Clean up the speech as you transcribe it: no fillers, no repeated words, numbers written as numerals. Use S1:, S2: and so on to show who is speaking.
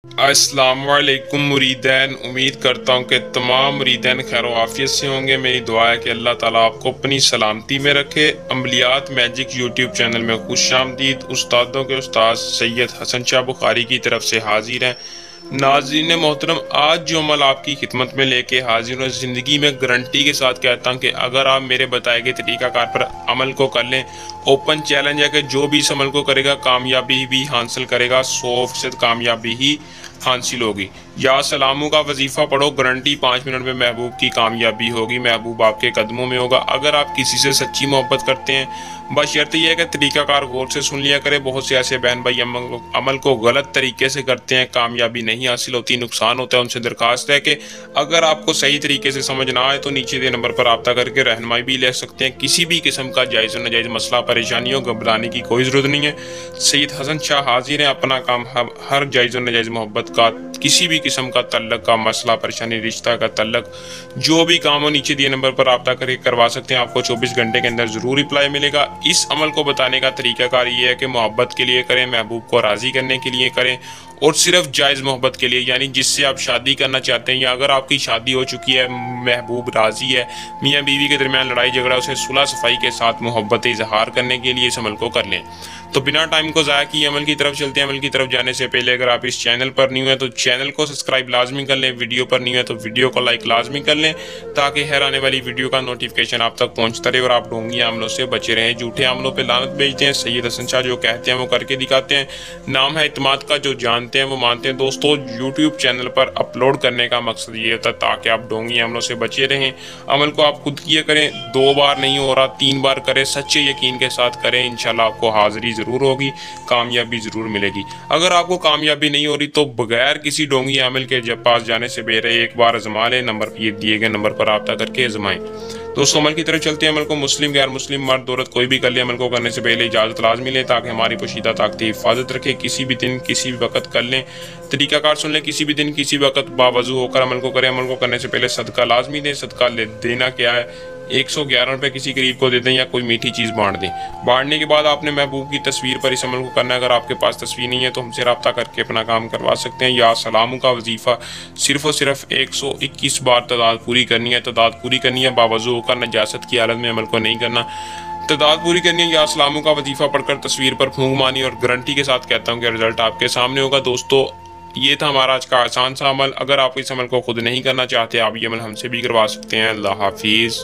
S1: अस्सलाम वालेकुम मुरीदैन। उम्मीद करता हूँ कि तमाम मुरीदैन खैर आफियत से होंगे। मेरी दुआ है कि अल्लाह ताला आपको अपनी सलामती में रखे। अमलियात मैजिक यूट्यूब चैनल में खुशामदीद। उस्तादों के उस्ताद सैयद हसन शाह बुखारी की तरफ से हाजिर हैं। नाज़रीन मोहतरम, आज जो अमल आपकी खिदमत में लेके हाजिर हूँ, ज़िंदगी में गारंटी के साथ कहता हूँ कि अगर आप मेरे बताए गए तरीक़ाकार पर अमल को कर लें, ओपन चैलेंज है कि जो भी इस अमल को करेगा कामयाबी भी हासिल करेगा, 100% कामयाबी ही हासिल होगी। या सलामों का वजीफ़ा पढ़ो, गारंटी 5 मिनट में महबूब की कामयाबी होगी, महबूब आपके कदमों में होगा। अगर आप किसी से सच्ची मोहब्बत करते हैं, बशर्ते यह है कि तरीक़ाकार गौर से सुन लिया करें। बहुत से ऐसे बहन भाई अमल को गलत तरीके से करते हैं, कामयाबी नहीं हासिल होती, नुकसान होता है। उनसे दरख्वास्त है कि अगर आपको सही तरीके से समझ ना आए तो नीचे दिए नंबर पर रब्ता करके रहनुमाई भी ले सकते हैं। किसी भी किस्म का जायज़ और नाजायज़ मसला परेशानी हो, घबराने की कोई ज़रूरत नहीं है। सैयद हसन शाह हाजिर हैं। अपना काम हर जायज़ और नाजायज़ मोहब्बत का, किसी भी किस्म का तल्लक का मसला परेशानी, रिश्ता का तल्लक, जो भी काम हो नीचे दिए नंबर पर रब्ता करके करवा सकते हैं। आपको 24 घंटे के अंदर ज़रूर रिप्लाई मिलेगा। इस अमल को बताने का तरीकाकार ये है कि मोहब्बत के लिए करें, महबूब को राज़ी करने के लिए करें, और सिर्फ जायज़ मोहब्बत के लिए, यानी जिससे आप शादी करना चाहते हैं, या अगर आपकी शादी हो चुकी है, महबूब राज़ी है, मियाँ बीवी के दरमियान लड़ाई झगड़ा, उसे सुलह सफाई के साथ मोहब्बत इजहार करने के लिए इस अमल को कर लें। तो बिना टाइम को ज़ाया किए अमल की तरफ चलते हैं। अमल की तरफ जाने से पहले अगर आप इस चैनल पर नहीं हुए तो चैनल को सब्सक्राइब लाजमी कर लें, वीडियो पर नहीं हुए तो वीडियो को लाइक लाजमी कर लें, ताकि हर आने वाली वीडियो का नोटिफिकेशन आप तक पहुँचता रहे और आप ढोंगी अमलों से बचे रहें। झूठे अमलों पर लानत भेजते हैं। सैयद हसन शाह जो कहते हैं वो करके दिखाते हैं। नाम है इत्मीनान का, जो जानते हैं वो मानते हैं। दोस्तों, यूट्यूब चैनल पर अपलोड करने का मकसद ये होता है ताकि आप ढोंगी अमलों से बचे रहें। अमल को आप खुद किया करें, 2 बार नहीं हो रहा 3 बार करें, सच्चे यकीन के साथ करें, इंशाल्लाह आपको हाजिरी ज़रूर होगी, कामयाबी ज़रूर मिलेगी। अगर आपको कामयाबी नहीं हो रही तो बगैर किसी ढोंगी अमल के जब पास जाने से बेहतर एक बार आजमा लें। नंबर ये दिए गए नंबर पर रब्ता करके आजमाएं। दोस्तों, अमल की तरफ चलते हैं। अमल को मुस्लिम गैर मुस्लिम मर्द औरत कोई भी कर ले। अमल को करने से पहले इजाज़त लाजमी लें ताकि हमारी पोशीदा ताकत हिफाजत रखे। किसी भी दिन किसी भी वक्त कर लें। तरीकाकार सुन लें। किसी भी दिन किसी वक्त बावजू होकर अमल को करें। अमल को करने से पहले सदका लाजमी दें। सदका देना क्या है? 111 रुपये किसी गरीब को दे दें या कोई मीठी चीज़ बांट दें। बांटने के बाद आपने महबूब की तस्वीर पर इस अमल को करना है। अगर आपके पास तस्वीर नहीं है तो हमसे रब्ता करके अपना काम करवा सकते हैं। या सलामों का वजीफ़ा सिर्फ और सिर्फ 121 बार तादाद पूरी करनी है। तादाद पूरी करनी है, बावजू होकर नजासत की हालत में अमल को नहीं करना। तादाद पूरी करनी है। या सलामों का वजीफ़ा पढ़कर तस्वीर पर फूंक मारनी, और गारंटी के साथ कहता हूँ कि रिजल्ट आपके सामने होगा। दोस्तों, ये था हमारा आज का आसान सा अमल। अगर आप इस अमल को खुद नहीं करना चाहते, आप ये अमल हमसे भी करवा सकते हैं। अल्लाह हाफिज़।